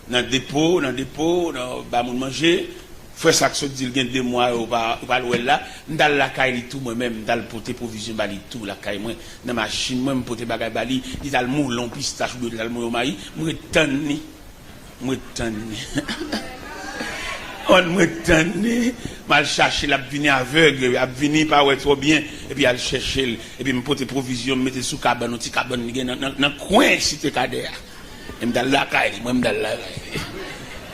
dans le dépôt, dans bah mon manger, frère ça que dit il gagne 2 mois au pas là, dans la caille tout moi-même, dans le porter provision bali tout la caille moi, dans machine moi me porter bagage bali, il a le moulon pistache ou le moulon maïs, moi tanni. On me tanné, mal chercher la venir aveugle, a venir pas ouais trop bien et puis elle chercher et puis me porter provision, me mettre sous cabane, petit cabane dans coin cité Kader. Et me dans la caille, moi me dans la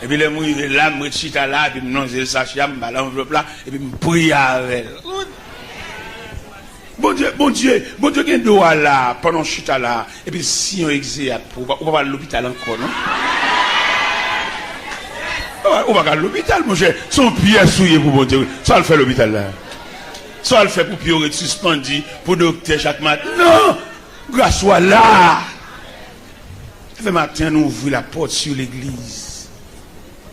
et puis le mourir là, me chita là, puis me non le sachet, me l'enveloppe là et puis me prier avec. Bon Dieu, gagne droit là pendant chita là et puis si on exerce on va à l'hôpital encore non. On va à l'hôpital, mon cher. Son pied souillé pour bon Dieu. Ça le fait l'hôpital là. Ça le fait pour pied suspendu, pour docteur chaque matin. Non! Grâce soit là. Le matin, nous ouvrons la porte sur l'église.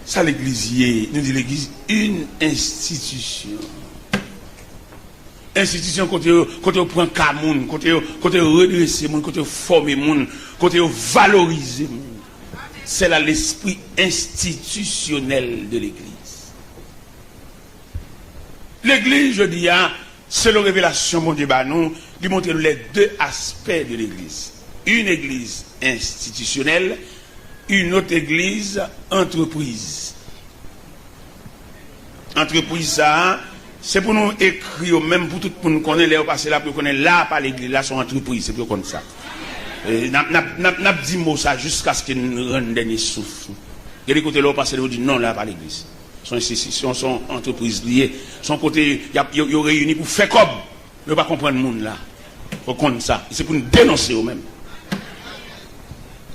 Ça, l'église, nous dit l'église, une institution. Institution, quand on prend Kamoun, quand on redresse, quand on forme, quand on valorise. C'est là l'esprit institutionnel de l'Église. L'Église, je dis, c'est la révélation, mon Dieu, nous, lui montrer les 2 aspects de l'Église. Une Église institutionnelle, une autre Église entreprise. Entreprise, ça, c'est pour nous écrire, même pour tout le monde connaître, les passer là, pour connaître là, par l'Église, là, son entreprise, c'est pour qu'on ça. N'a dit mot ça jusqu'à ce qu'il nous rende dernier souffle. Et les côtés là, passer là, dit non, là, pas l'église. Son institution, son entreprise liée, son côté, il y a réuni pour faire comme. Ne pas comprendre le monde là. Faut qu'on ça. C'est pour nous dénoncer eux-mêmes.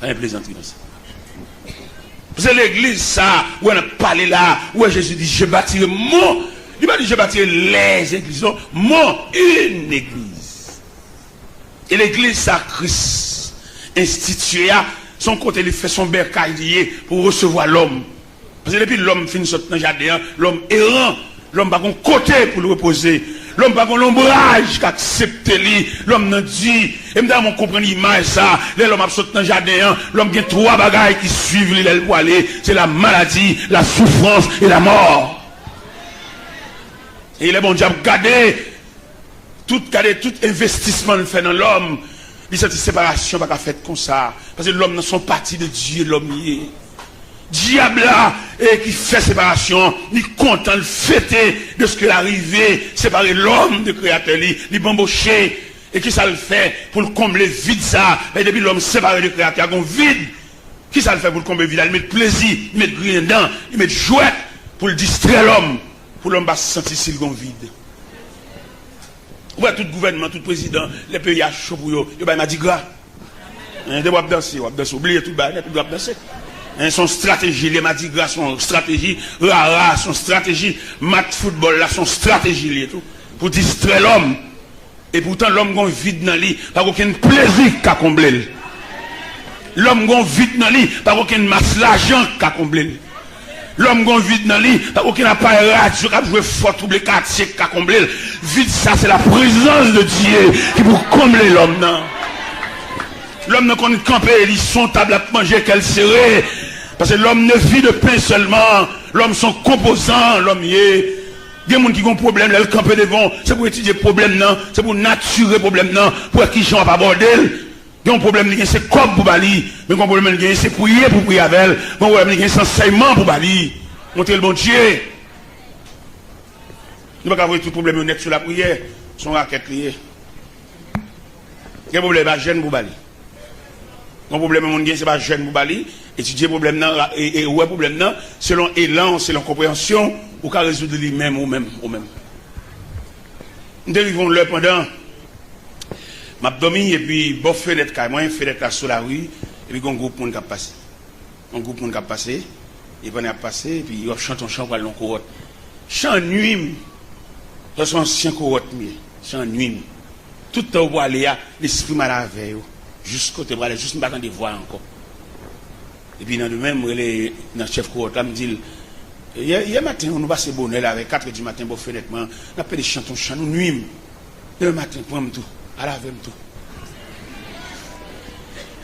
Un plaisanterie dans ça. C'est l'église ça, où on a parlé là, où Jésus dit, je bâtirai mon. Il m'a dit, je bâtirai les églises. Non, une église. Et l'église, ça, Christ. Institué, son côté, il fait son bercaillier pour recevoir l'homme. Parce que depuis l'homme finit sortir dans le jardin, l'homme errant, l'homme n'a pas côté pour le reposer. L'homme n'a pas l'ombrage qui accepte lui. L'homme n'a dit, et me comprendre l'image ça, l'homme a sorti dans le jardin, l'homme a 3 bagailles qui suivent l'île pour aller. C'est la maladie, la souffrance et la mort. Et il est bon Dieu garder tout investissement fait dans l'homme. Cette séparation pas faite comme ça. Parce que l'homme n'a son parti de Dieu, l'homme y est. Diable là, et qui fait séparation, il est content de fêter de ce qu'il est arrivé, séparer l'homme de créateur, il bambocher, et qui ça le fait pour le combler vide ça. Et depuis l'homme séparé de créateur, il vide. Qui ça le fait pour le combler vide? Il met plaisir, il met rien dedans, il met jouet pour le distraire l'homme, pour l'homme va se sentir s'il est vide. Ouais, tout gouvernement, tout président, les pays à chaud pour eux, ils ont dit gras. Ils doivent danser, oubliez tout le bail, ils doivent danser. Son stratégie, les Mardi Gras, son stratégie, Rara, son stratégie, mat football, là, son stratégie, et tout, pour distraire l'homme. Et pourtant, l'homme gon vide dans lui, pas aucun plaisir qu'à combler. L'homme gon vide dans lui, pas aucun masse l'argent qu'à combler. L'homme gon vide dans lui, pas aucun appareil radio qui jouer fort tous les quartiers qu'à combler. Vide ça, c'est la présence de Dieu qui pour combler l'homme, non. L'homme ne connaît camper, ils sont table à manger qu'elle serrée. Parce que l'homme ne vit de pain seulement. L'homme sont composants, l'homme y est. Il y a des gens qui ont des problèmes, ils campent devant. C'est pour étudier les problèmes, non. C'est pour naturer les problèmes, non. Pour qui j'en pas aborder. Il y a un problème, c'est comme pour Bali. Mais un problème, c'est prier pour prier avec elle. Un problème, c'est enseignement pour Bali. Montrer le bon Dieu. Nous ne pouvons pas avoir tout problème honnête sur la prière. Son raquette liée. Il y a un problème, c'est jeune pour Bali. Mon problème, c'est pas jeune pour Bali. Étudier le problème, et ouais, problème, selon élan, selon compréhension, ou qu'à résoudre lui-même ou même. Nous dérivons l'heure pendant ma domi et puis bon fenêtre, moi, fenêtre là sur la rue, et puis un groupe monde qui a passé. Un groupe monde qui a passé, et puis on a passé, et puis il chante un chant pour aller en corotte. Chant nuit, c'est son ancien corotte, chant nuit. Tout le temps où aller, l'esprit m'a la veille. Jusqu'au côté, juste ne pas attendre de voir encore. Et puis, dans le même, dans le chef courant, il me dit, hier matin, on nous passe bonheur avec 4 du matin, bon fenêtre, on a fait des chantons, nous nuit. Le matin, prends tout, à la veille tout.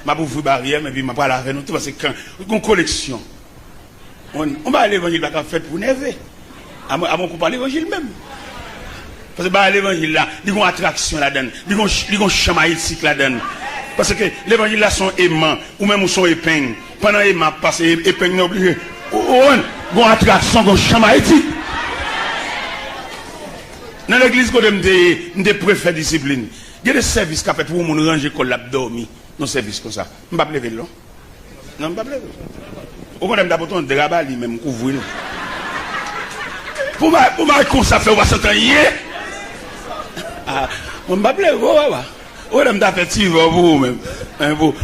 m'a ouvrir barrière, mais puis m'a pas laver nous tout parce que quand une collection, on va l'évangile pas fait pour nerver. À mon coup parler l'évangile même. Parce que l'évangile là, il y a une attraction là-dedans, il y a un chemin éthique là-dedans. Parce que l'évangile là sont aimants, ou même son épingle. Pendant l'aimant passe, épingle n'est obligé. Il y a une attraction, un chemin éthique. Dans l'église, quand je me préfère discipline, il y a des services qui fait pour nous ranger comme l'abdomen. Non, service comme ça. Je ne vais pas lever là. Non, je ne vais pas lever. Au contraire, je vais me rabat lui-même, couvrir. Pour moi, comme ça fait, on va s'entendre. Ah, on va pas lever. On va faire tirer pour vous-même.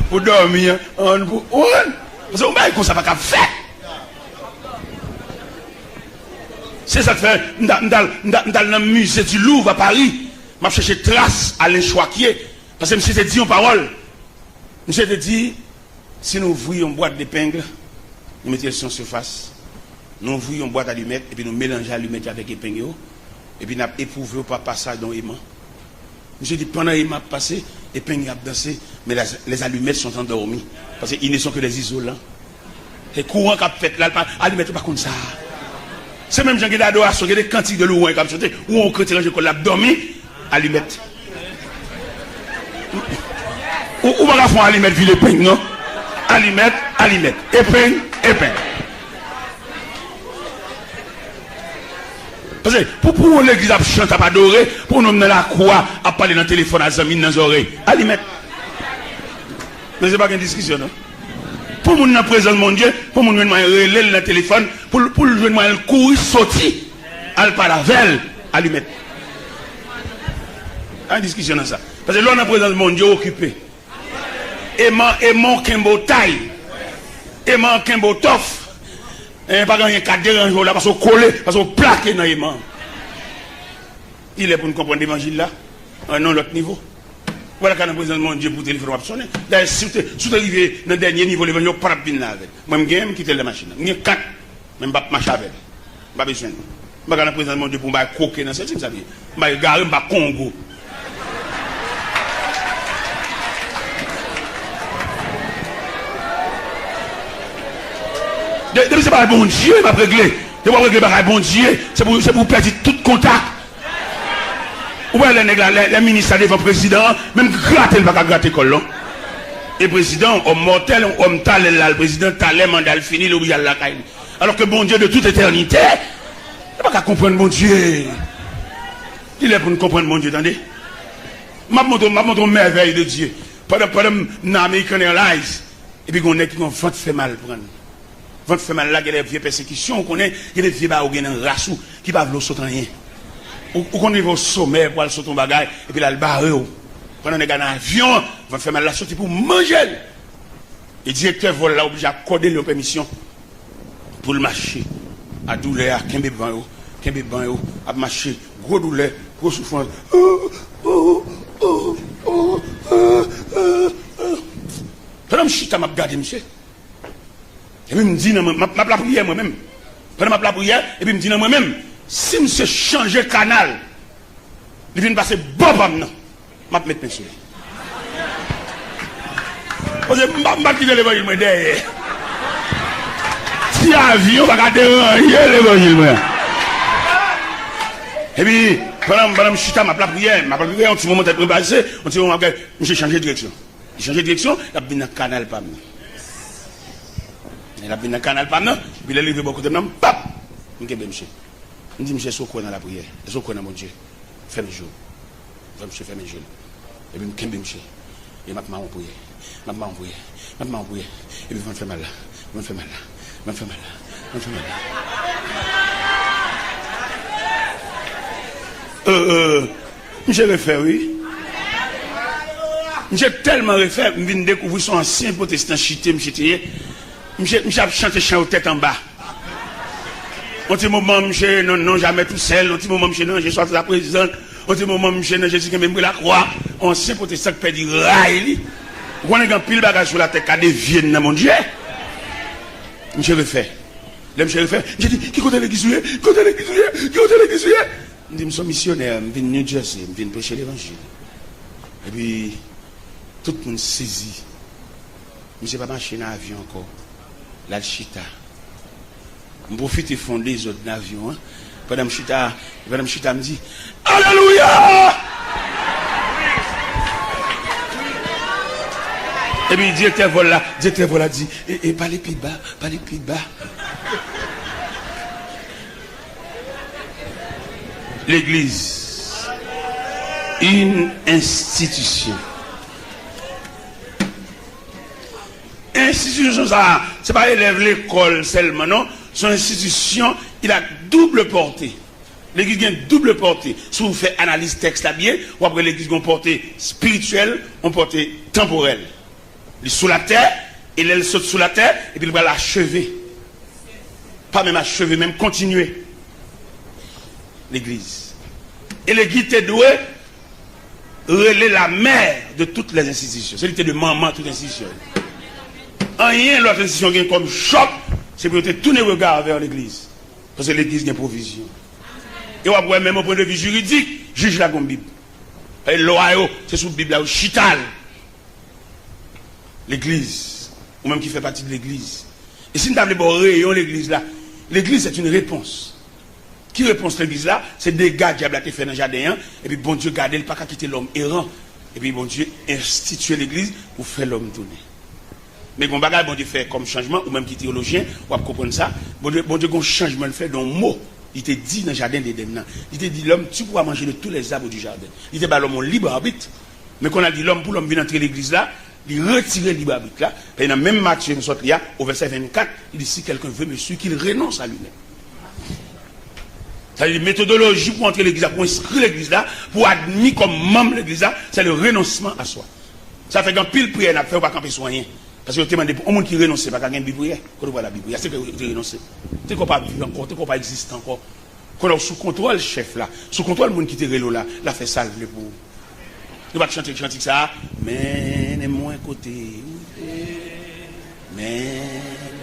Pour dormir. Parce qu'on va comme ça, pas faire. C'est ça que fait, dans le musée du Louvre à Paris, je cherché trace à l'enchoiquier. Parce que monsieur te dit en parole. Monsieur te dit, si nous ouvrions une boîte d'épingles, nous mettons sur surface, nous ouvrions une boîte d'allumettes, et puis nous mélangeons l'allumette avec l'épingle, et puis nous éprouvons par passage dans l'aimant. Monsieur dit, pendant l'aimant passé, l'épingle a dansé, mais les allumettes sont endormies. Parce qu'ils ne sont que des isolants. C'est courant qu'a fait là, l'allumette pas comme ça. C'est même gens qui ont d'adoration, qui ont des cantiques de louange comme ça, où on crée que l'abdomen, allumette. Ou va la faire allumette, ville épingle, non? Allumette, épingle. Parce que pour l'église à chanter, à adorer, pour nous dans la croix, à parler dans le téléphone, à zamine dans les oreilles, allumette. Mais ce n'est pas une discussion, non? Pour mon dans présence de mon Dieu, pour mon relais dans le téléphone, pour le jouer le courir, sortir, à pas la velle, allumette. Une discussion dans ça. Parce que là, on a présence de mon Dieu occupé. Et mon Kimbo taille. Et mon Kimbo tof. Et pas gagner 4 dérangements là, parce qu'on collé, parce qu'on plaqué dans l'aimant. Il est pour nous comprendre l'évangile là, à un autre niveau. Voilà quand on a présence de mon Dieu pour téléphone sonner. D'ailleurs, si tu arrives dans le dernier niveau, l'évangile, pas de bin là avec. Moi, je vais quitter la machine. Je vais 4, même pas marcher avec. Pas besoin. Je vais présence de mon Dieu pour me coquer dans cette chose. Je vais garer, je vais Congo. Depuis c'est pas le bon Dieu, il m'a réglé. Je vais régler par le bon Dieu. C'est pour perdre tout contact. Ouais, les ministres devant le président, même gratter, il va pas gratter colon. Et le président, homme mortel, homme talent là, le président talent, mandat fini, il oublie la caille. Alors que bon Dieu de toute éternité, il va pas comprendre bon Dieu. Il est pour nous comprendre mon Dieu, attendez. Ma montre merveille de Dieu. Pendant l'American Airlines, et puis on est qui vont fait mal prendre. Vont fait mal là, il y a des vieilles persécutions, il y a des vieux barreaux qui ont rassou, qui ne peuvent pas sauter rien. Ou qu'on est au sommet pour aller sur ton bagage, et puis là, le barreau. Pendant qu'on est dans l'avion, on va faire mal la sortie pour manger. Et le directeur vol là, obligé à accorder leur permission pour le marcher. À douleur, à 15 ban, à marcher, gros douleur, gros souffrance. Pendant que je suis à regarder, monsieur. Et puis, je me dis, je la prière moi-même. Pendant que je la prière, et puis, je me dis, moi-même. Si je change de canal, il vient passer bon pour moi. Je vais mettre mes souliers. Parce que je ne vais pas quitter l'évangile derrière. Si l'avion va garder l'évangile. Et puis, pendant que je suis à ma prière, un petit moment d'être passé, un petit moment, je change de direction. Je change de direction, il a bien un canal pour moi. Il a bien un canal pour moi, puis il a levé beaucoup de nom, pap, je vais monsieur. Je dis, monsieur, est-ce dans la prière? Est-ce qu'on dans mon Dieu? Fais mes jours. Monsieur, fais mes jours. Et puis, je me monsieur. Et je m'en prière. Je m'en prière. Et puis, je me fais mal là. Je me fais mal là. Monsieur refait, oui. Monsieur tellement refait, je viens de découvrir son ancien protestant chité, monsieur a chanté chant aux têtes en bas. Un petit moment, monsieur, non, jamais tout seul. Un petit moment, monsieur, non, j'ai sorti la présidente. Un petit moment, monsieur, non, j'ai dit que même la croix. Ancien protestant qui perd du rail. Vous avez un pile bagage sur la tête, qui a des viennes dans mon Dieu. Monsieur refait. Là, monsieur refait. J'ai dit, qui compte l'église? Qui compte l'église? Je dis, je suis missionnaire, je viens de New Jersey, je viens de prêcher l'évangile. Et puis, tout le monde saisit je ne pas marcher dans l'avion encore. Là, le chita. Je profite de fonder les autres avions. Pendant que je chita me dit Alléluia! Et puis, directeur vol là dit et pas les pieds bas, pas les pieds bas. L'église, une institution. Institution, ça, c'est pas élève l'école seulement, non. Son institution, il a double portée. L'église a une double portée. Si vous faites analyse texte là bien, ou après l'église a une portée spirituelle, une portée temporelle. Il est sous la terre, il saute sous la terre, et puis il va l'achever. Pas même achever, même continuer. L'église. Et l'église est douée, relaie la mère de toutes les institutions. C'est l'unité de maman de toutes les institutions. Rien l'autre institution qui est comme choc, c'est pour tourner le regard vers l'église. Parce que l'église a une provision. Et on va même au point de vue juridique, juge la comme Bible. Et l'Ohio, c'est sous la Bible là, au chital. L'église, ou même qui fait partie de l'église. Et si nous avons bon rayon l'église là, l'église c'est une réponse. Qui réponse l'église là? C'est des gars qui ont fait dans le jardin, et puis bon Dieu garde, il pas qu'à quitter l'homme errant. Et puis bon Dieu institue l'église pour faire l'homme tourner. Mais bon bagage, bon Dieu fait comme changement, ou même qui est théologien, on va comprendre ça. Bon Dieu, un changement le fait dans le mot. Il te dit dans le jardin d'Éden. Il te dit l'homme, tu pourras manger de tous les arbres du jardin. Il te dit l'homme libre arbitre. Mais qu'on a dit l'homme, pour l'homme venir entrer l'église là, il retire le libre arbitre là. Et dans même Matthieu, au verset 24, il dit si quelqu'un veut monsieur, qu'il renonce à lui-même. C'est une méthodologie pour entrer l'église là, pour inscrire l'église là, pour admettre comme membre l'église là, c'est le renoncement à soi. Ça fait qu'un pile prière n'a pas camper soigner. Parce que demande pour un monde qui renonce, pas qu'à Bible prière. Quand on voit la Bible, c'est que tu renonces. Tu n'es pas vivre encore, tu n'es pas exister encore. Quand on est sous contrôle chef là, sous contrôle le monde qui te relo là, la fait salve pour. Nous va chanter ça. Mais les moins côté. Mais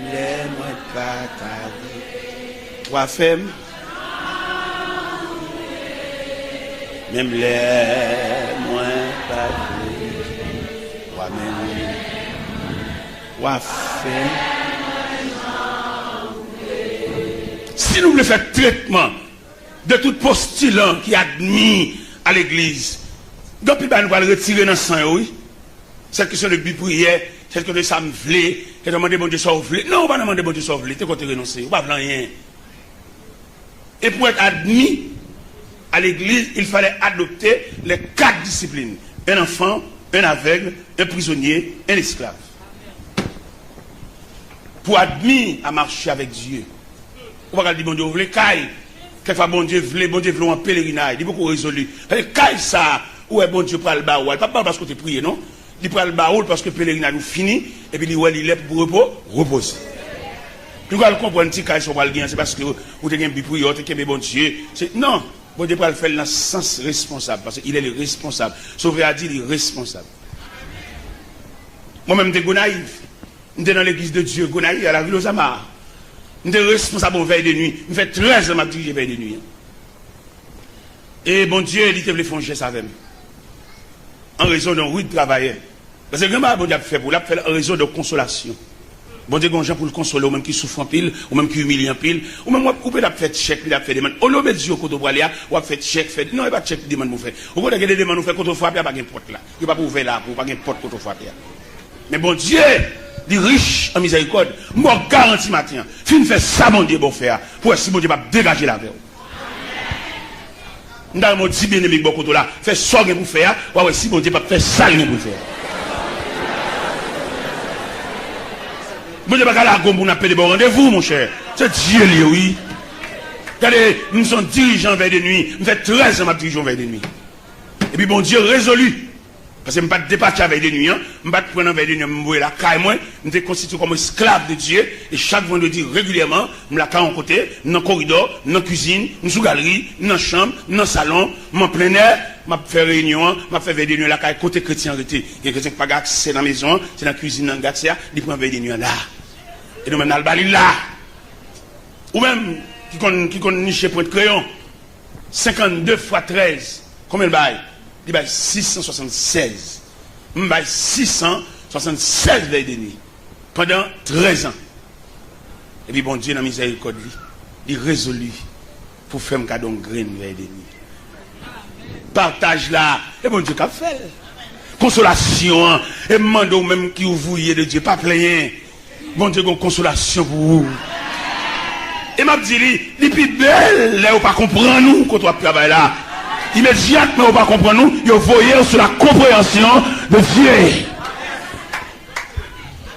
les moins pas ta. Trois femmes. Même les moins pas. Trois même. Trois femmes. Si nous voulons faire traitement de tout postulant qui admet à l'église, donc nous allons retirer dans le sang, oui. Cette question de prière, cette question de ça me voulait, et demander bon Dieu ça voulait. Non, on va demander bon Dieu ça voulait, tu es renoncer, on va pas rien. Et pour être admis à l'église, il fallait adopter les 4 disciplines. Un enfant, un aveugle, un prisonnier, un esclave. Pour admis à marcher avec Dieu. On va dire bon Dieu, vous voulez caille. Quelquefois bon Dieu voulait en pèlerinage. Il est beaucoup résolu. Caille ça, où est bon Dieu pour le baoul. Il pas parce que tu prié, non? Il prend le baoul parce que le pèlerinage est fini. Et puis il est pour reposer. Puis quand on comprend un petit caille sur le gain, c'est parce que vous avez un prié, vous avez bon Dieu. Non, bon Dieu pour le faire dans le sens responsable. Parce qu'il est le responsable. Sauvé a dit, il est responsable. Moi-même, je suis naïf. Je suis dans l'église de Dieu, Gonaï, à la ville aux Amars. Je suis responsable en veille de nuit. Je fais 13 ans que je veille de nuit. Et bon Dieu, il te voulait faire un geste avec moi. En raison d'un oui de travailler. Parce que bon Dieu a fait pour la faire en raison de consolation. Bon Dieu, gens pour le consoler, ou même qui souffre en pile, ou même qui humilie en pile, ou même ou peut faire chèque, il a fait des demandes. Au lieu de Dieu, quand on va aller, ou fait chèque, fait. Non, il n'y a pas de chèque, demande nous fait. Au lieu de des demandes nous fait, quand on frappe, il n'y a pas de porte là. Il n'y a pas ouvert là, il n'y a pas de porte quand on frappe. Mais bon Dieu, il est riche en miséricorde. Moi, garantis matin, fin fait ça, mon Dieu, bon faire, pour si mon Dieu va dégager la verre. Nous avons dit bien aimé beaucoup là, fait ça pour faire, ouais, si mon Dieu va faire ça pour faire. Bon Dieu va la gomme pour nous appeler bon rendez-vous, mon cher. C'est Dieu, oui. Regardez, nous sommes dirigeants vers de nuit. Nous faisons 13 ans, dirigeants vers de nuit. Et puis bon Dieu résolu. Parce que je ne vais pas départir avec des nuits, je ne vais pas prendre avec des nuits, je vais la caille moi, je me constitue comme esclave de Dieu, et chaque vendredi régulièrement, je la caille en côté, dans le corridor, dans la cuisine, dans la galerie, dans la chambre, dans le salon, en plein air, je fais réunion, je fais des nuits la caille côté chrétien arrêté. Il y a quelqu'un qui n'a pas accès dans la maison, c'est dans la cuisine, dans le gâteau, il prend avec des nuits là. Et nous même dans le balil là. Ou même, qui connaît niché pour être crayon, 52 fois 13, combien de bail? Il y a 676. Il y a 676 veilles de nuit. pendant 13 ans. Et puis bon Dieu, dans la miséricorde, il résolu pour faire un cadeau de graine vers l'ennemi. Partage là, et bon Dieu qu'a fait. Consolation, et demandez même qui vous de Dieu, pas plein. Bon Dieu, une consolation pour vous. Et m'a dit, les plus belles, là, vous pas comprendre nous quand on travaille là. Immédiatement, vous pas comprendre nous, vous voyez sur la compréhension de Dieu.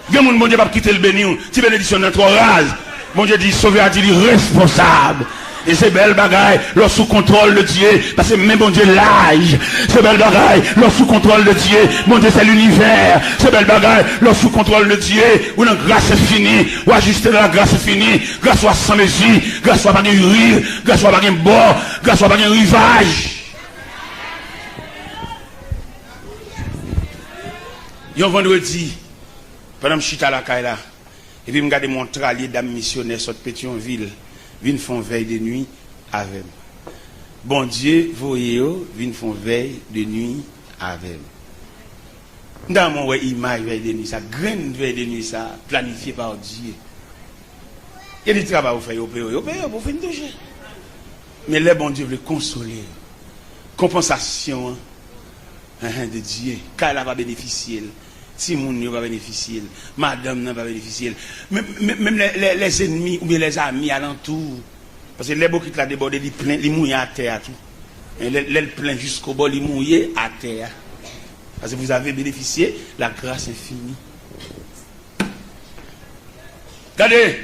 Bien, mon Dieu, pas quitter le béni, si bénédiction dans trois rases. Mon Dieu dit, sauver a dit, responsable. Et c'est belle bagaille, leur sous contrôle de Dieu, parce que même mon Dieu l'âge, c'est belle bagaille, leur sous contrôle de Dieu, mon Dieu c'est l'univers, c'est belle bagaille, leur sous contrôle de Dieu, où la grâce est finie, ou ajuster la grâce est finie, grâce soit sans mesure, grâce soit pas de rire, grâce soit pas de bord, grâce soit pas de rivage. Un vendredi, pendant que je suis à la caille là, et puis je regarde mon tralier d'âme missionnaire sur Pétionville. Vin font veille de nuit avec. Bon Dieu, voyez, vin font veille de nuit avec. Dans mon image veille de nuit, ça, grande veille de nuit, ça, planifié par Dieu. Il y a des travaux à faire, vous pour faire une touche. Mais là, bon Dieu veut consoler. Compensation de Dieu, car elle va bénéficier. Si mon ne va bénéficier, madame ne va bénéficier, même les ennemis ou bien les amis alentour, parce que les beaux qui l'ont débordé, ils mouillent à terre tout. Les plein jusqu'au bord, ils mouillent à terre. Parce que vous avez bénéficié la grâce infinie. Regardez,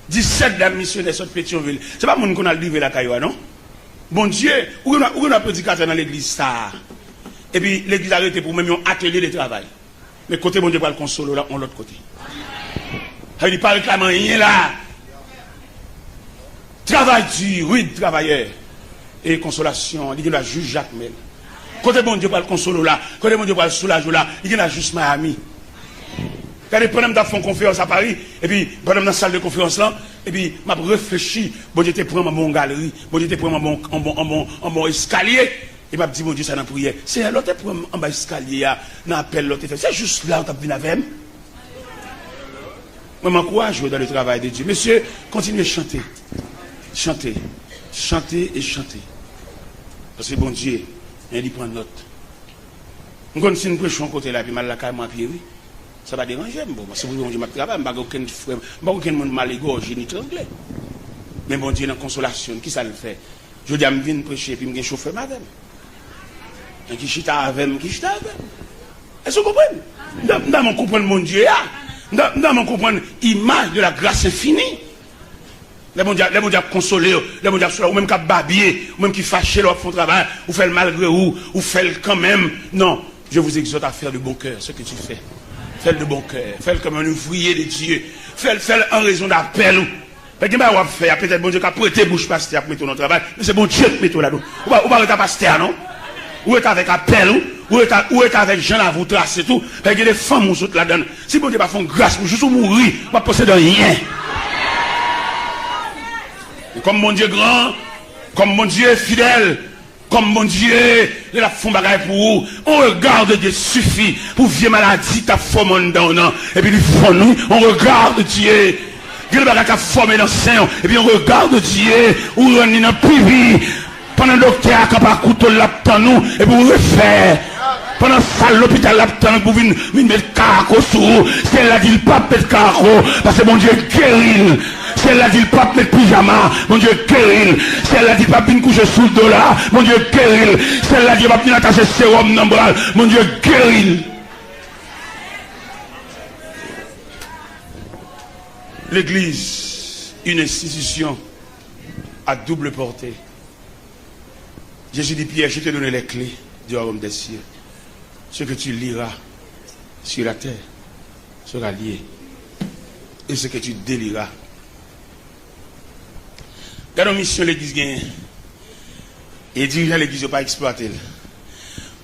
17 dames missionnaires sur Pétionville. C'est pas mon qu'on a livré la cailloua, non? Bon Dieu, où on a prédicateur dans l'église ça? Et puis l'église a arrêté pour même un atelier de travail. Mais côté bon Dieu va le consoler là, on l'autre côté. Il dit pas réclamant rien là. Travail dur, oui, travailleur. Et consolation, il dit la juge Jacques Mel. Côté bon Dieu va le consoler là, côté bon Dieu va le soulager là, il dit la juste Miami. Quand pendant que je fais une conférence à Paris, et puis pendant dans la salle de conférence là, et puis je réfléchis, bon Dieu te prend mon galerie, bon Dieu te prend mon escalier. Et m'a dit, mon Dieu, ça n'a prière. C'est l'autre pour en bas escalier, n'a appel l'autre. C'est juste là où tu as venu avec moi. Moi, m'encourage dans le travail de Dieu. Monsieur, continuez à chanter. Chanter. Chanter et chanter. Parce que bon Dieu, il prend note. Quand si nous prêchons côté là, puis mal la caille, puis oui, ça va déranger. Bon, parce que bon Dieu, je travaille, je n'ai aucun frère, je n'ai aucun monde mal égorgé ni tranglé. Mais bon Dieu, dans la consolation, qui ça le fait? Je dis à me venir prêcher, puis je suis chauffeur madame. Et qui chita avec, qui chita avec. Est-ce que vous comprenez? Dans mon comprendre mon Dieu, dans mon comprendre l'image de la grâce infinie. Les bon Dieu consolé, les bon Dieu ou même qui babiller, ou même qui fâché leur font travail, ou fait le malgré ou fait le quand même. Non, je vous exhorte à faire de bon cœur ce que tu fais. Fais de bon cœur, fais comme un ouvrier de Dieu, fais en raison d'appel. Parce que peut-être bon Dieu qui a prêté bouche pasteur pour mettre dans travail, mais c'est bon Dieu qui met tout là-dedans. Ou pas arrêter pasteur, non? Ou est avec appel, ou est avec Jean à vous tracer tout. Parce qu'il y a des femmes ou autres là-dedans. Si bon Dieu va faire grâce pour juste mourir, pas posséder rien. Et comme mon Dieu grand, comme mon Dieu fidèle, comme mon Dieu, il a fait bagaille pour vous. On regarde Dieu suffit pour vieux maladie, ta forme dans un an. Et puis il faut nous, on regarde Dieu. Il a formé dans le sein. Et puis on regarde Dieu, ou on est dans le pivi. Pendant le docteur a pas couteau l'aptan nous, et pour refaire. Pendant ça, l'hôpital l'aptan pour venir mettre carco sous. C'est là qu'il pas mettre carco, parce que mon Dieu guérit. C'est là qu'il pas mettre pyjama, mon Dieu guérit. C'est là qu'il pas venir coucher sous le dos là, mon Dieu guérit. C'est là qu'il pas venir attacher sérum dans le bras, mon Dieu guérit. L'église, une institution à double portée. Jésus dit, Pierre, je te donne les clés du royaume des cieux. Ce que tu liras sur la terre sera lié. Et ce que tu délieras. Quand on mission l'église gagne, et dirigeant l'église n'a pas exploité.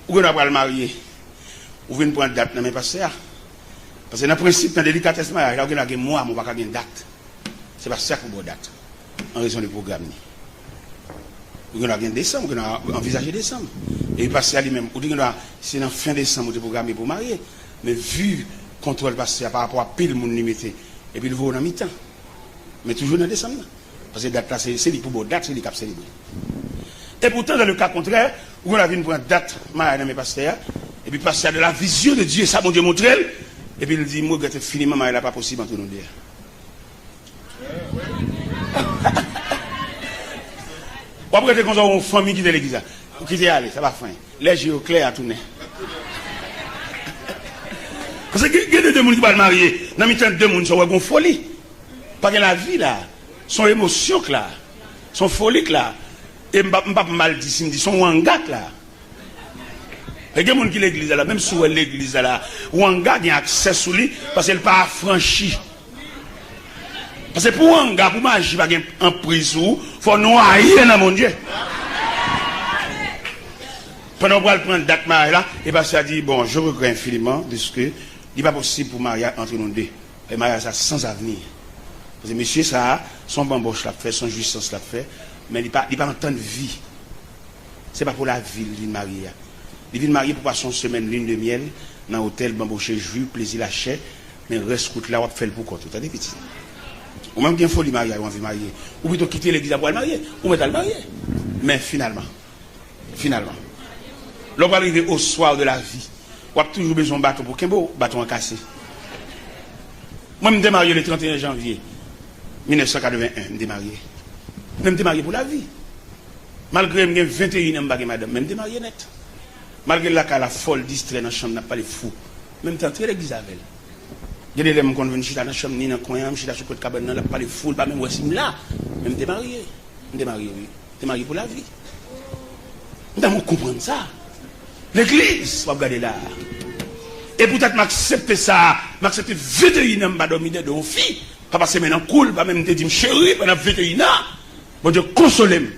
Ou qu'on n'a pas le marier, ou venez prendre date dans mes pasteurs. Parce que dans le principe, dans le délicatesse, il y a un mois, on ne va pas une date. Ce n'est pas ça qu'on a date. En raison du programme. Vous avez un décembre, vous avez envisagé décembre. Et il passe à lui-même. C'est en fin décembre, vous avez programmé pour marier. Mais vu contrôle pasteur par rapport à pile monde limité. Et puis il va en mi-temps. Mais toujours dans décembre. Parce que date là, c'est pour beau date, c'est les cap célébrer. Et pourtant, dans le cas contraire, où on a vu une date, dans mes pasteurs, et puis pasteur de la vision de Dieu, ça, mon Dieu montre elle, et puis il dit, moi, je fini, maman, il n'est pas possible entre nous deux. Ou après, quand on a une famille qui est l'église, qui est allé, ça va fin. Les yeux clairs à tourner. Parce que il y a deux personnes qui vont marier, dans le temps, deux personnes sont en folie. Parce que la vie là, son émotion là, son folie là, et je ne vais pas mal dire, son wangat là. Il y a des gens qui l'église là, même si l'église là, wanga a accès sur lui parce qu'elle n'est pas affranchie. Parce que pour un gars, pour magie, il n'y a pas en prison, il faut noyer dans mon Dieu. Pendant qu'on va prendre date là, et bien ça dit, bon, je regrette infiniment de ce que il n'est pas possible pour mariage entre nous deux. Le mariage ça sans avenir. Parce que monsieur, ça, son bamboche l'a fait, son jouissance l'a fait, mais il n'est pas en temps de vie. Ce n'est pas pour la vie, il vient marier. Il vient marier pour passer une semaine, lune de miel, dans l'hôtel, bamboche, jus, plaisir, lâcher, mais reste route là, on va faire pour quoi, tout à fait petit. Ou même qu'il faut le marier, on veut marier. Ou plutôt quitter l'église pour le marier, ou mettre le marier. Mais finalement, l'on va arriver au soir de la vie. On a toujours besoin de bâton pour qu'un beau bâton cassé. Moi, je me démarre le 31 janvier 1981, je me démarre. Je me démarre pour la vie. Malgré que j'ai 21 ans, madame, je me démarre net. Malgré la folle distrait dans la chambre, n'a pas les fous. Même temps, très l'église avec elle. Il y a des gens qui viennent dans la chambre, ni dans le coin, je suis dans le cabane, n'a pas les fous, pas même aussi là. Je me démarre. Je me démarre, oui. Je me démarre pour la vie. Nous devons comprendre ça. L'église, on va regarder là. Et peut-être m'accepter ça, m'accepter 21 ans, madame, de mon fille. Pas passer maintenant cool, pas même te dire chérie, pendant 21 ans. Bon Dieu, consolez-moi.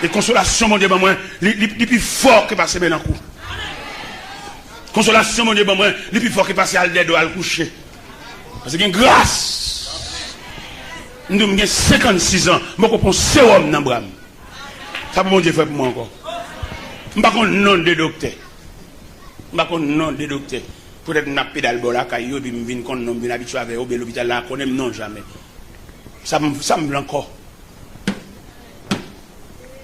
Et consolation, mon Dieu, moi, les plus fort que passer maintenant cool. Consolation, mon Dieu, moi, les plus fort que passer à l'aide à le coucher. Parce qu'il y a une grâce. Nous avons 56 ans, je comprends ce homme dans le bras. Ça pour mon Dieu fait pour moi encore. Je ne sais pas nom de docteur. Je ne sais pas nom de docteur. Peut-être que je suis pédale bola, puis je suis habitué avec l'hôpital là, je ne connais non jamais. Ça me blanc encore.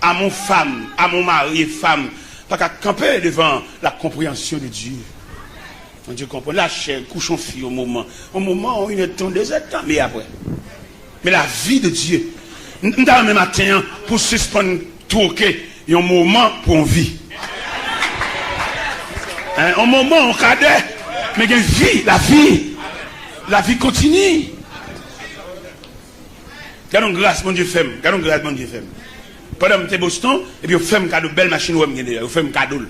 À mon femme, à mon mari, femme, pas qu'à camper devant la compréhension de Dieu. Mon Dieu comprend. La chair, couchons fille au moment. Au moment où il est temps, 2 ans, mais après. Mais la vie de Dieu. Nous avons même matin pour suspendre tout, il y a un moment pour une vie. Un moment, on cadet, mais il y a une vie, la vie continue. Gardons grâce, mon Dieu, femme. Gardons grâce, mon Dieu, femme. Pendant que je suis Boston, et puis je fais un cadeau, belle machine, je fais un cadeau. La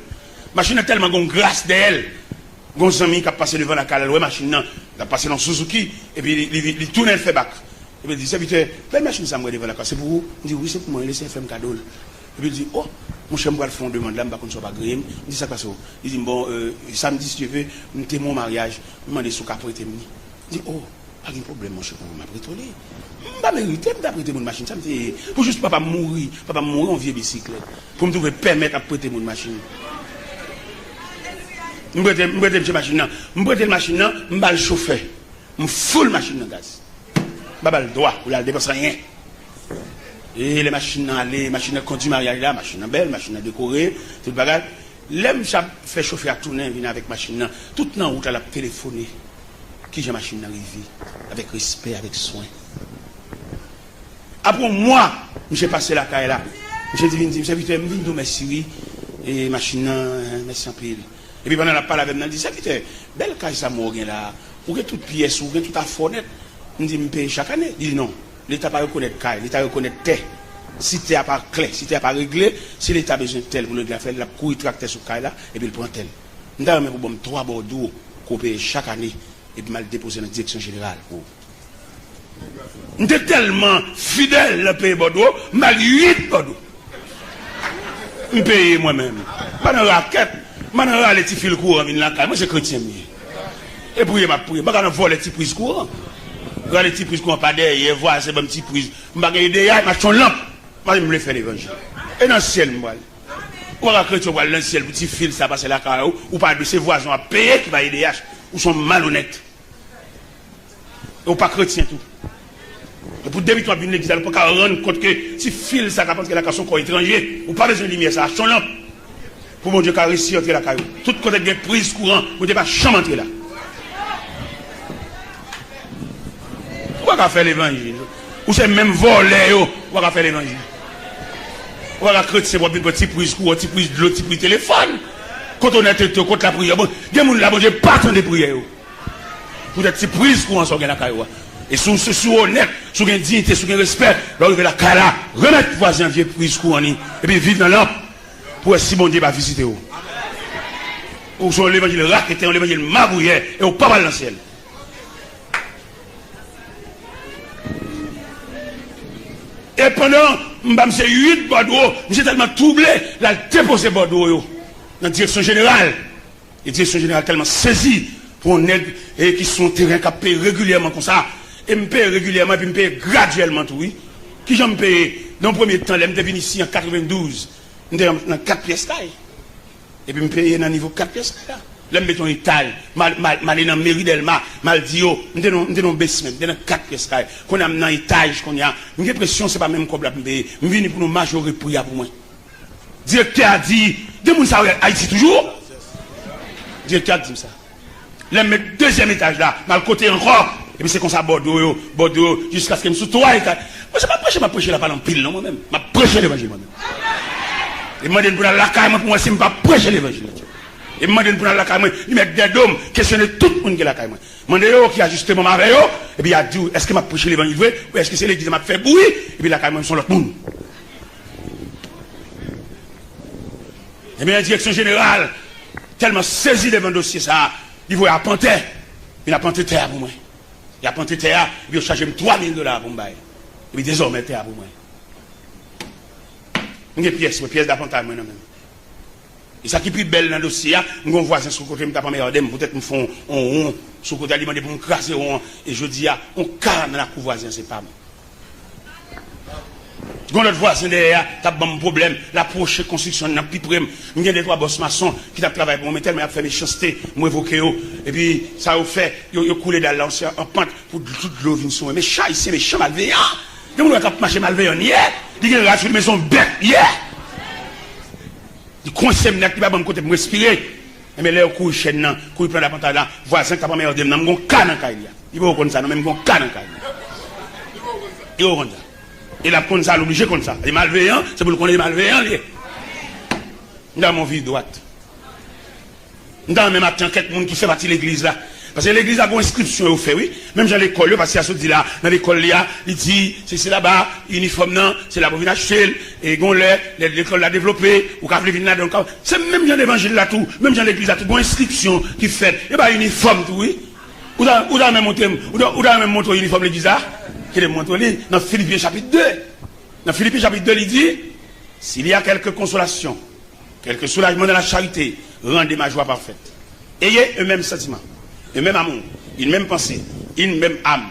machine a tellement de grâce d'elle. Gon ami qui a passé devant la cale, machine, il a passé dans Suzuki, et puis il tourne, il fait bac. Et puis il dit, serviteur, belle machine, ça me devant la cale, c'est pour vous? Il dit, oui, c'est pour moi, laissez faire un cadeau. Et puis il dit, oh, mon cher, moi, je demande là, je ne sais pas gré. Il dit, ça passe où? Il dit, bon, samedi, si tu veux, c'est mon mariage, je me demande si tu peux prêter. Il dit, oh, pas de problème, mon cher, pour m'apprêter. Je ne vais pas mériter d'apprêter mon machine. Pour juste papa mourir en vieille bicyclette. Pour me permettre d'apprêter mon machine. Je vais prêter machine. Je vais machine, je vais le chauffer. Je full machine de gaz. Je ne vais pas le droit pour ne dépenser rien. Et les machines, les machines conduit mariage là, machine belle, machine décorée, tout le bagage. L'aime fait chauffer à tourner, venir avec machine. Tout dans la route, elle a téléphoné. Qui j'ai machine arrivée, avec respect, avec soin. Après moi, j'ai passé la caille là. J'ai dit, je viens de merci, et machine, merci en pile. Et puis pendant la parole avec moi, je dis, serviteur, belle caille ça m'a là, ou toute pièce, ou toute affonette. Je dis, je paye chaque année. Il dit non, l'État ne reconnaît pas caille, l'État reconnaît terre. Si tu n'as pas clé, si tu n'as pas réglé, si l'État a besoin de tel pour le faire, il a couru tracteur sur caille là, et puis il prend tel. Nous avons pour 3 bordeaux qu'on paye chaque année, et puis mal déposé dans la direction générale. Nous sommes tellement fidèles à payer Bordeaux, mal 8 Bordeaux. Je paye moi-même. Je ne raquette, je ne raquette les petits fils courants. Moi, je suis chrétien. Et pour ma prière, je ne voler les petits prises courants. Je les petits prises courants, pas derrière, voir ces petits prises. Je ne vais pas faire une lampe. Je vais faire l'évangile. Et dans le ciel, ou à chrétien, dans le ciel, petit fil, ça passe là, ou pas de ses voisins à payer qui va aider. ou sont malhonnêtes. Ou pas chrétien tout. Et pour débiter une l'église, il ne peut pas rendre compte que si fil ça pense que la son corps étranger, ou pas besoin de lumière, ça a son lampe. Pour mon Dieu, qui a réussi à entrer la caillou. Tout côté de prise courant, vous ne pas jamais entrer là. Pourquoi qu'on fait l'évangile? Ou c'est même volé, pourquoi qu'on fait l'évangile? Ou la chrétien, c'est une petite prise courant, une petite prise de l'eau, une petite prise de téléphone. Quand on est contre la prière, bon, il y a des gens qui ne pas de prière. Vous êtes prise courant sur la caillou. Et sous honnête, sous une dignité, sous un respect, là, vous la caillou, remettre le voisin vieux prise courant, et puis vivre dans l'âme. Pour si bon Dieu va visiter vous. Ou sur l'évangile raqueté, l'évangile mabouillé, et au pas mal dans le ciel. Et pendant, c'est 8 Bordeaux, j'ai tellement troublé, là, déposé Bordeaux, dans la direction générale. Et la direction générale tellement saisie pour une aide, et qui sont terrain qui payent régulièrement comme ça. Et me paye régulièrement, puis me paye graduellement tout, oui. Qui j'en paye, dans le premier temps, je suis venu ici en 92. Je suis dans 4 pièces taille. Et puis je me paye dans le niveau 4 pièces taille. Là, je suis en Italie, je suis dans la mairie d'Elma, je suis dans le basement, je suis dans 4 pièces taille. Quand on est dans l'étage, j'ai l'impression que ce n'est pas même comme je suis venu pour nous majorer pour moi. Le directeur a dit, de mon salaire Haïti toujours. Le directeur a dit ça. Là, je mets le deuxième étage là, dans le côté encore. Et puis c'est comme ça, Bordeaux, jusqu'à ce que je me sois 3 étages. Moi, je ne vais pas prêcher la parole en pile, non, moi-même. Je vais prêcher l'évangile moi-même. Et moi, je vais la caille, pour moi, si je ne vais pas prêcher l'évangile. Et moi, je vais la caille, il met des dômes, questionner tout le monde qui est la caille. Je vais qui a justement avec eux, et puis il a dit, est-ce que je vais prêcher l'évangile vrai, ou est-ce que c'est l'église qui m'a fait bruit, et puis la caille, sont l'autre monde. Et bien, la direction générale, tellement saisie devant le dossier, ça, il voit à Panthère, il a Panthère terre pour moi. Il a planté terre, et puis il a chargé $3 000 pour moi. Et puis désormais, terre pour moi. J'ai une pièce d'appontage moi-même. Et ça qui est plus belle dans le dossier, mon voisin sur le côté, je ne meilleur d'eux, peut-être me font un rond, sur le côté, demander pour me craser rond, et je dis, on calme dans la cour voisin, c'est pas moi. Quand notre voisin derrière, tu as un problème, la prochaine construction, n'a plus près, il y a des 3 boss maçons qui travaillé pour moi, mais tellement il a fait méchanceté, moi évoqué, et puis ça a fait, il a coulé dans l'ancien en pente pour toute l'eau venir sur moi. Mais chat ici, mais chat malveillant, il y a des gens qui ont marché malveillant hier, il y a des gens qui ont maison bête hier. Il coince mes qui va bon côté pour respirer. Mais là, il couille chaîne, il couille plein de pantalon là, voisin qui n'a pas meilleur d'eux, il y a un canne en caille. Il va au ça, non, même un canne en caille. Il va au ça. Il a comme ça, l'obligé comme ça. Les malveillants, c'est pour le connaître malveillants. Dans mon vie droite. Dans même matin, quelqu'un qui fait partie de l'église là. Parce que l'église a une inscription au fait, oui. Même dans l'école, parce qu'il y a ce dit là, dans l'école là, il dit, c'est là-bas, uniforme non, c'est là pour venir acheter, et l'école l'a développé, ou quand venir là, donc, c'est même dans l'évangile là tout, même dans l'église là tout, une inscription qui fait, et bien uniforme tout, oui. Ou dans même montre uniforme l'église là. Qui est montré dans Philippiens chapitre 2. Dans Philippiens chapitre 2, il dit, s'il y a quelque consolation, quelque soulagement dans la charité, rendez ma joie parfaite. Ayez un même sentiment, un même amour, une même pensée, une même âme.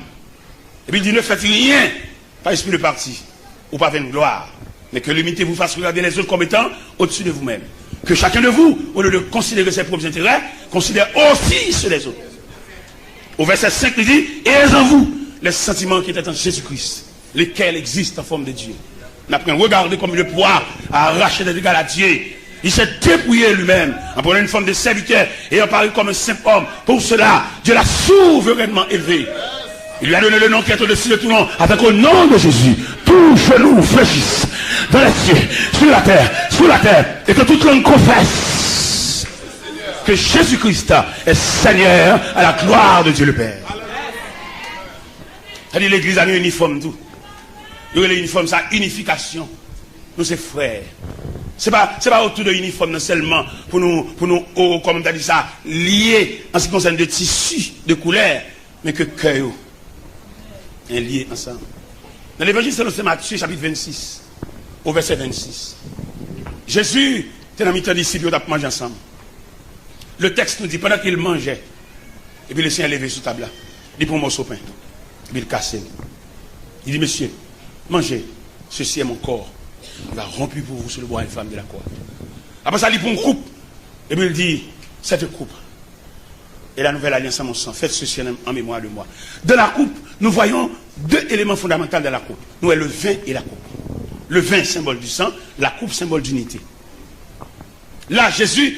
Et puis il dit, ne faites rien, pas esprit de parti, ou pas vaine gloire, mais que l'humilité vous fasse regarder les autres comme étant au-dessus de vous-même. Que chacun de vous, au lieu de considérer ses propres intérêts, considère aussi ceux des autres. Au verset 5, il dit, ayez en vous les sentiments qui étaient en Jésus-Christ, lesquels existent en forme de Dieu. On a pris regarder comme le poids à arracher des égal à Dieu. Il s'est dépouillé lui-même en prenant une forme de serviteur et en parlant comme un simple homme. Pour cela, Dieu l'a souverainement élevé. Il lui a donné le nom qui est au-dessus de tout nom, avec au nom de Jésus, tout genou fléchisse dans les cieux, sur la terre, et que toute langue confesse que Jésus-Christ est Seigneur à la gloire de Dieu le Père. C'est-à-dire l'église a un uniforme tout. Il y a l'uniforme, ça, unification. Nous, c'est frères. C'est pas autour de l'uniforme seulement pour nous, oh, comme on a dit ça, lier en ce qui concerne de tissus, de couleurs, mais que cœur est lié ensemble. Dans l'évangile selon Matthieu, chapitre 26, au verset 26. Jésus était dans le mi-temps disciples, ils ont mangé ensemble. Le texte nous dit, pendant qu'il mangeait, et puis le Seigneur est levé sur table là, il prend un morceau de pain. Il le casse. Il dit, monsieur, mangez, ceci est mon corps. Il va rompu pour vous sur le bois infâme de la croix. Après ça, il prend une coupe. Et puis il dit, cette coupe et la nouvelle alliance à mon sang. Faites ceci en mémoire de moi. Dans la coupe, nous voyons deux éléments fondamentaux de la coupe. Nous avons le vin et la coupe. Le vin, symbole du sang, la coupe, symbole d'unité. Là, Jésus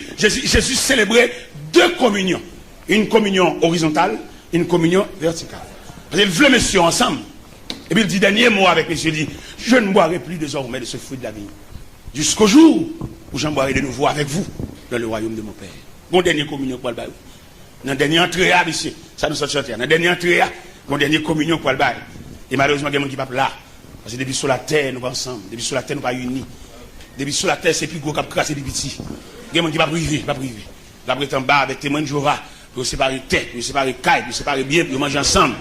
célébrait deux communions. Une communion horizontale, une communion verticale. Parce qu'il voulait messieurs ensemble. Et puis il dit, dernier mot avec messieurs, il dit, je ne boirai plus désormais de ce fruit de la vie. Jusqu'au jour où j'en boirai de nouveau avec vous dans le royaume de mon Père. Mon dernier communion pour le bail. Dans la dernière entrée, ici, ça nous sort chanter. Dans la dernière entrée, mon dernier communion pour le bail. Et malheureusement, il y a des gens qui ne sont pas là. Parce que depuis sur la terre, nous sommes ensemble. Depuis sur la terre, nous ne sommes pas unis. Depuis sur la terre, c'est plus gros qu'à crasser des petits. Il y a des gens qui ne sont pas privés, pas privés. La prête en bas avec témoins de Jéhovah. Pour séparer tête, pour séparer caille, pour séparer bien, pour manger ensemble.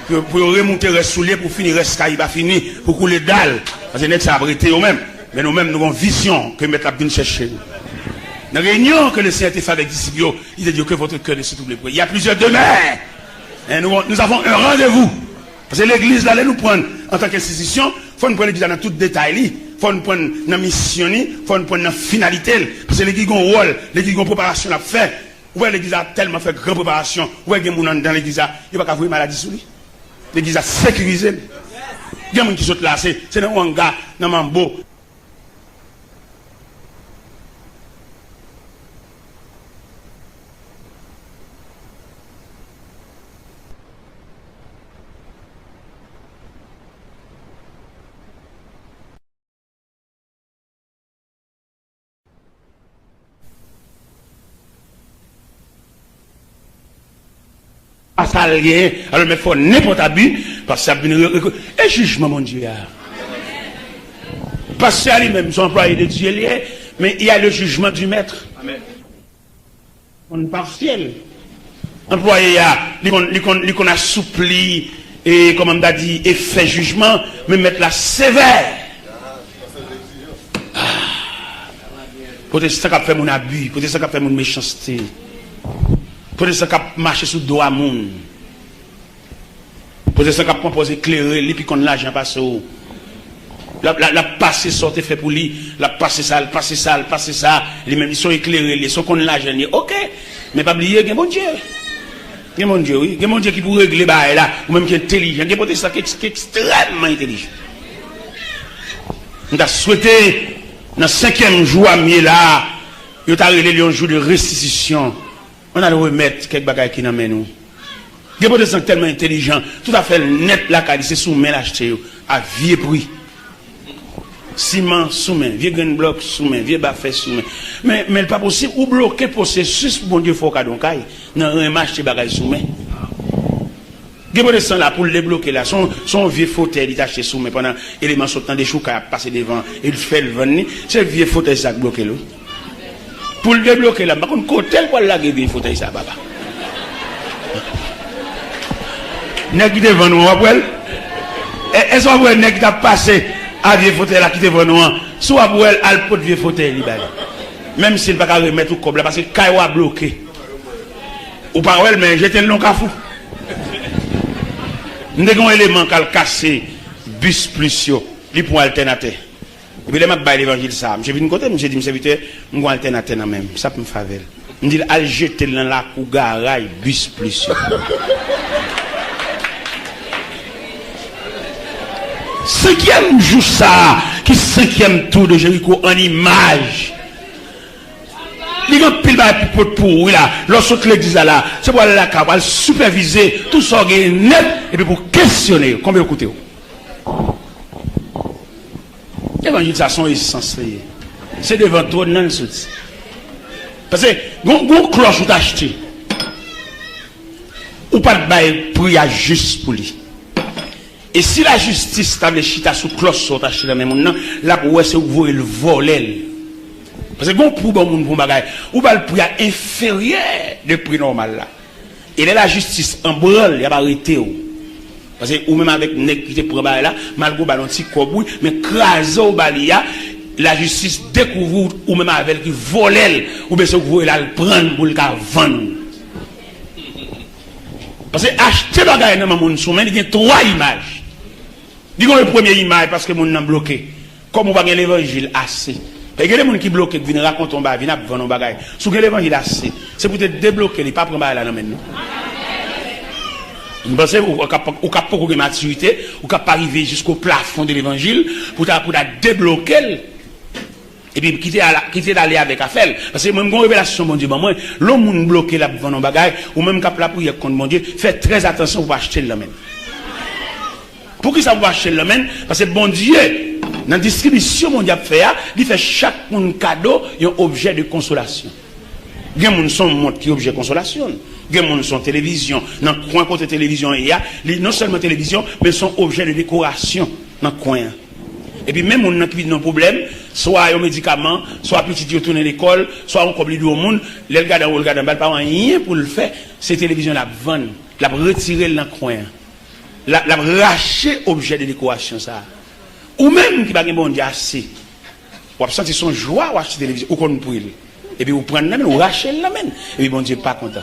Pour remonter les souliers, pour finir les caille, pas fini, pour couler dalle. Parce que ça a arrêté eux-mêmes. Mais nous-mêmes, nous avons une vision que mettre la bien chercher. Dans la réunion que le Seigneur a fait avec les disciples, il a dit que votre cœur ne se trouble plus. Il y a plusieurs demeures. Et nous avons un rendez-vous. Parce que l'église, là, nous prendre en tant qu'institution, il faut nous prendre l'église dans tout détail. Il faut nous prendre dans la mission, il faut nous prendre dans la finalité. Parce que l'église a un rôle, l'église a une préparation à faire. Ouais, l'église a tellement fait grande préparation. Ouais, il y a des gens dans l'église, il n'y a pas qu'à voir maladie sur lui. L'église a sécurisé. Il y a des gens qui sont là, c'est dans un gars, dans Mambo. Alors, mais il faut n'importe abus, parce que ça a et jugement, mon Dieu. Parce que lui-même, son employé de Dieu, mais il y a le jugement du maître. Amen. On est partiel. Employé, il qu'on assoupli, et comme on a dit, et fait jugement, mais mettre la sévère. Peut-être ça qui fait mon abus, peut-être ça qui fait mon méchanceté. Peut-être ça qui marche sous le dos à moun. Peut-être ça qui propose éclairer, lui, puis qu'on l'argent passe au. La passe sorte fait pour lui, la passe ça, les mêmes ils sont éclairés, ils sont qu'on l'argent. Ok, mais pas oublier, il y a mon Dieu. Il y a mon Dieu, oui. Il y a mon Dieu qui peut régler là, ou même qui est intelligent. Il y a peut-être ça qui est extrêmement intelligent. On a souhaité, dans le 5e jour à là, il a réglé un jour de restitution. On a le remettre quelques bagages qui nous mènent nous. Il y a des gens tellement intelligents, tout à fait net la qualité, c'est sous-main l'acheter à vieux prix. Ciment sous-main, vieux grain bloc sous-main, vieux baffet sous-main. Mais il n'est pas possible, ou bloquer processus pour bon Dieu faut qu'à donc aille, dans un marché bagages sous-main. Il y a des gens là pour le débloquer là, son vieux fauteuil, il a acheté sous-main pendant l'élément sautant des choux qui a passé devant, il fait le venir, c'est le vieux fauteuil ça bloqué là. Pour le débloquer là, par contre, côté pour la gueule, il faut tailler ça, baba. N'est-ce qui devant nous, après? Est-ce que n'est-ce qui t'a passé à vieux fauteuil là qui devant nous, soit après, al pot vieux fauteuil, même s'il ne va pas remettre au câble, parce que Kaïwa a bloqué. Ou pas, mais j'étais le long cafou. Nous avons un élément qui a cassé, bus plus yo, lui pour alternateur. Et puis, je vais l'évangile ça. Je viens de côté, je dis, je vais un alternateur même. Ça peut me faire. Je dis, allez jeter dans la cougaraille, bus plus. Cinquième jour ça, qui 5e tour de Jéricho en image. Il y a un pile pour là, lorsque l'église là, c'est pour aller là, pour superviser tout ça net, et puis pour questionner combien vous coûtez. L'évangélisation est essentielle. C'est devant toi, non, le soutien. Parce que, vous cloche ou t'acheter. Ou pas de bail prière juste pour lui. Et si la justice t'a chita sous cloche ou t'acheter dans le même monde, là, pour c'est vous le voler. Parce que, pour bon monde pour bagaille, ou pas le prix inférieur de prix normal là. Et là, la justice en branle, il n'y a pas arrêté. Parce que, ou même avec nèg qui te prend là, malgré un petit cobouille, mais crasé au balia, la justice découvre, ou même avec qui vole, ou bien ce que vous voulez le prendre pour le vendre. Parce que acheter bagaille dans mon soumen, il y a 3 images. Il y a une première image parce que mon nom bloqué. Comme on va gagner l'évangile assez. Et il y a des gens qui bloquent, qui viennent raconter un bagage, viennent vendre un bagage. Si vous avez l'évangile, c'est pour te débloquer, il ne pas prendre là dans maintenant. Vous pensez ou pas de maturité, ou pas arriver jusqu'au plafond de l'évangile pour débloquer. Et puis quitter d'aller avec affaire. Parce que même une révélation, mon Dieu, moi, l'homme bloqué là pour nos bagages, ou même cap là pour y contre mon Dieu, faites très attention pour acheter le domaine. Pour qui ça vous acheter le domaine? Parce que bon Dieu, dans la distribution mondiale il fait chaque monde cadeau un objet de consolation. Il y a des gens qui sont objet de consolation. Il y a des gens qui sont télévision. Dans le coin côté télévision, il y a non seulement télévision, mais sont objets de décoration dans le coin. Et puis même on a qui un problème, soit un médicament, soit petit qui retourne à l'école, soit on comble au monde, les gars dans le gars dans pas rien pour le faire, c'est télévision la vendre, la retirer dans le coin. La racher objet de décoration ça. Ou même qui va bon Dieu assez. Ou sentir son joie ou acheter télévision ou qu'on brûle. Et puis vous prenez la main, vous rachez la main. Et puis bon Dieu pas content.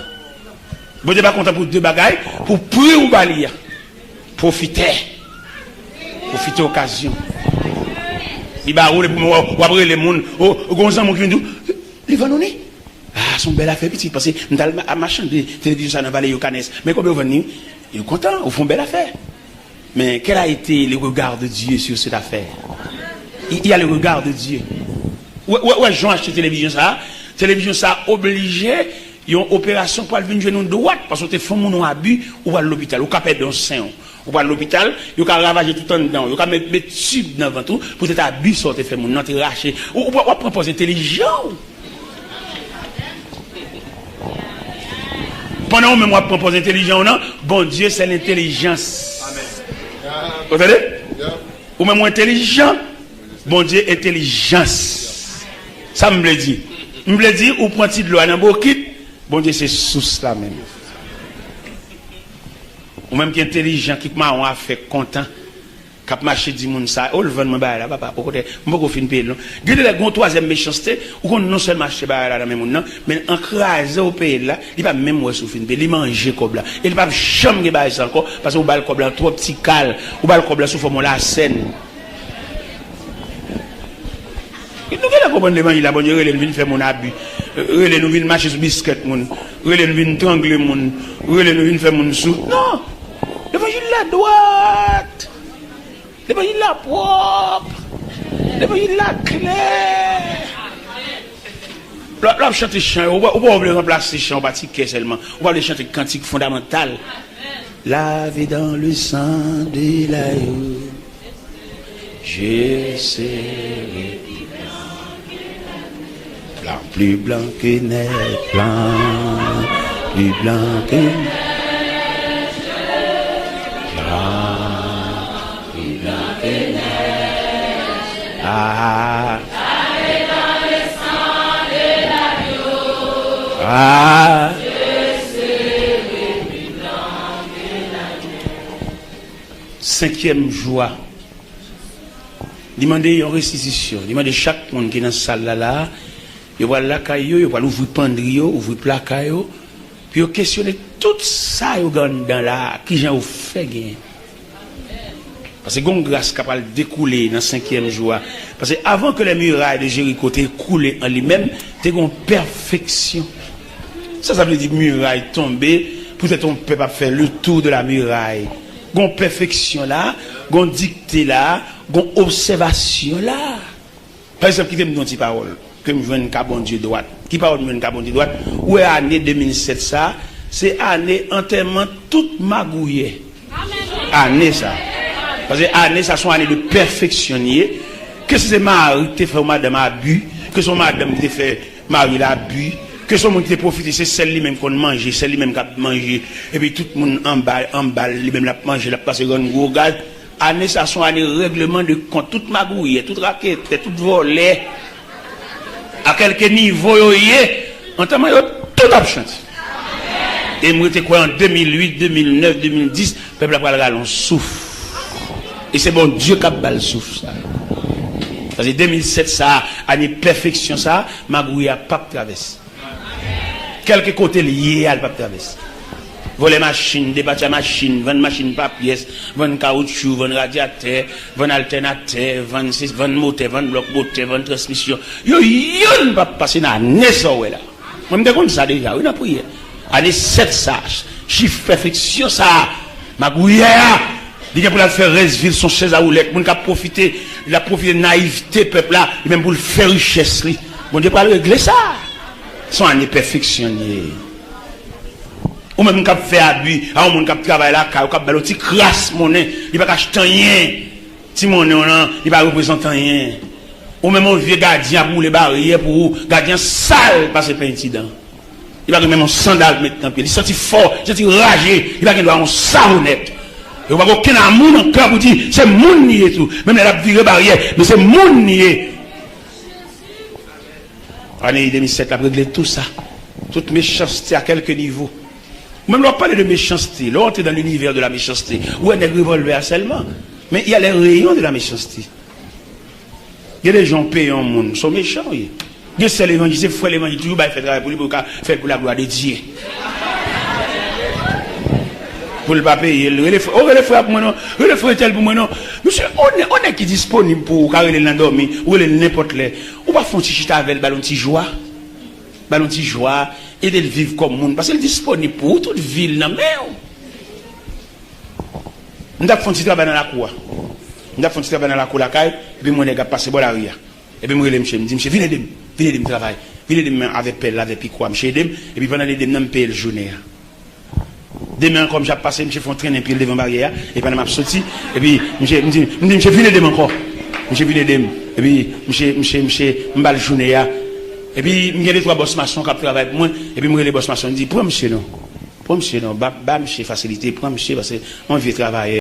Bon Dieu pas content pour deux bagailles, pour prier ou balayer. Profiter occasion. Il va rouler pour moi, ou après les monde, gonzan mon qui vient il va nous dire. Ah, son belle affaire petit parce que dans ma chambre de télévision ça dans vallée yo Canes. Mais comme vous venez, ils sont contents, ils font belle affaire. Mais quel a été le regard de Dieu sur cette affaire? Il y a le regard de Dieu. Ouais, Jean achète télévision ça obligé, il y a une opération pour venir nous droite parce que tu fais mon abus ou à l'hôpital, ou capé d'un sein. Ou à l'hôpital, il y a ravager tout en dedans, il y a mettre tube dans tout pour être abus sur te faire mon non te racher. Ou propose intelligent. Pendant que moi propose intelligent non, bon Dieu c'est l'intelligence. Vous entendez? Ou même intelligent, bon Dieu intelligence. Ça me dit. Me dit ou prend de l'eau dans bokit, bon Dieu c'est source là même. Ou même qui est intelligent, qui m'a fait content, qui a marché du monde ça, oh le vent me bat là, papa, pourquoi m'en fin payer non. Gardez la troisième méchanceté, ou qu'on non seulement marché là dans même monde non, mais encraser au pays là, il pas même ouais sous fin payer, il manger comme là. Il pas jamais bailler ça encore parce que ou bal comme là trop petit cal, ou bal comme là sous forme la scène. Nous qu'elle comprendre l'évangile là, bon Dieu, il vient faire mon abus. Il nous vient marcher sur biscuit mon, il nous vient trangler mon, il nous vient faire mon sou. Non. L'évangile la droite, l'évangile la propre, l'évangile la clair. Là, chanter chant, on va remplacer chant, on va tiquer seulement, on va chanter cantique fondamental. Lavé dans le sang de l'agneau, je serai blanc, plus blanc que neige, blanc, plus blanc que neige. Ah. Ah. Cinquième joie. Demandez une restitution. Demandez chaque monde qui est dans cette salle là, il va la caillou, il va l'ouvrir pendrio, ouvrir placard, puis il questionner tout ça dans là, qui j'ai fait gagner. Parce que gon grâce capable découler dans cinquième jour. Parce que avant que les murailles de Jéricho t'aient coulé en lui-même, t'es une perfection. Ça veut dire muraille tombée, peut-être ton peuple faire le tour de la muraille. Gon perfection là, gon dictée là, gon observation là. Par exemple, qui fait me donner parole, que me joue un bon Dieu droite. Qui parle de un bon Dieu droite? Où est année 2007 ça? C'est année enterrement toute magouillée. Année ça. Parce que année, ça sont années de perfectionner. Que c'est Marie qui fait madame abus, que son madame qui fait Marie l'abus, que son monde qui profite, c'est celle-là même qu'on mange, celle-là même qui a mangé, et puis tout le monde emballe, lui-même l'a mangé, l'a passé dans gros gaz. Année, ça sont années règlement de compte, toute magouille, toute raquette, toute volée. À quelque niveau, en temps tout a chanté. Et moi, j'étais quoi en 2008, 2009, 2010, le peuple a pas le souffle. Et c'est bon Dieu qui a bal souffle ça. Parce que 2007 ça, année perfection ça, Magouille a pas traversé. Quelque côté lié à pas traversé. voler machine, débattre machine, vendre machine par pièce, vendre caoutchouc, vendre radiateur, vendre alternateur, vendre moteur, vendre bloc moteur, vendre transmission. Yo pas passer dans l'année ça là. Moi me déconne ça déjà, oui n'a prière. Année 7 ça, chiffre perfection ça. Ma gouillère, il pour la faire réserver son chaise à roulette, moun ka profiter, il a profité de naïveté peuple là, et même pour le faire richesse li. Bon Dieu pas régler ça. Son année perfectionné. Ou même cap fait abus, à un monde cap travailler là, cap balo ti crasse monnaie, il va acheter rien. Ti monnaie là, il va représenter rien. Ou même un vieux gardien pour les barrières pour gardien sale passer pas incident. Il va même un sandal mettre dans pied, il senti fort, il senti ragé, il va avoir un savonnette. Il va aucun amour dans cœur pour dire c'est moun nié tout. Même la viré barrière, mais c'est moun nié. Année 2007 a réglé tout ça. Toute méchanceté à quelques niveaux. Même là, on parle de méchanceté. Là, on est dans l'univers de la méchanceté. Où on est revolver seulement. Mais il y a les rayons de la méchanceté. Il y a des gens payants au monde. Ils sont méchants. Il y a des évangélistes, c'est frère l'évangile. Toujours, il fait travail pour lui, pour faire pour la gloire de Dieu. Pour le pas payer. Les frères pour moi, non. Les frères tel pour moi, non. Monsieur, on est qui disponible pour carrer l'endormi, ou n'importe les. On va faire un petit chita avec le ballon de joie. Ballon de joie. Et de vivre comme monde. Parce qu'il est disponible pour toute ville. Non, mais. On a fait un petit travail dans la cour. On a fait un petit travail dans la cour, la caille. Et puis, mon gars passe par la rue. Et puis, moi, je me dis, monsieur, venez de travailler. Venez de avec pelle, avec piquois, monsieur, et puis, pendant les deux, je paye le journée. Demain, comme j'ai passé, je fais un train puis devant la barrière, et puis je suis sorti, et puis je me dis, venez de encore. Je viens de et puis je me journée, et puis je trois boss maçons qui travaillent avec moi, et puis les boss maçons disent, pour monsieur non, monsieur facilité, pour monsieur, parce qu'on veut travailler.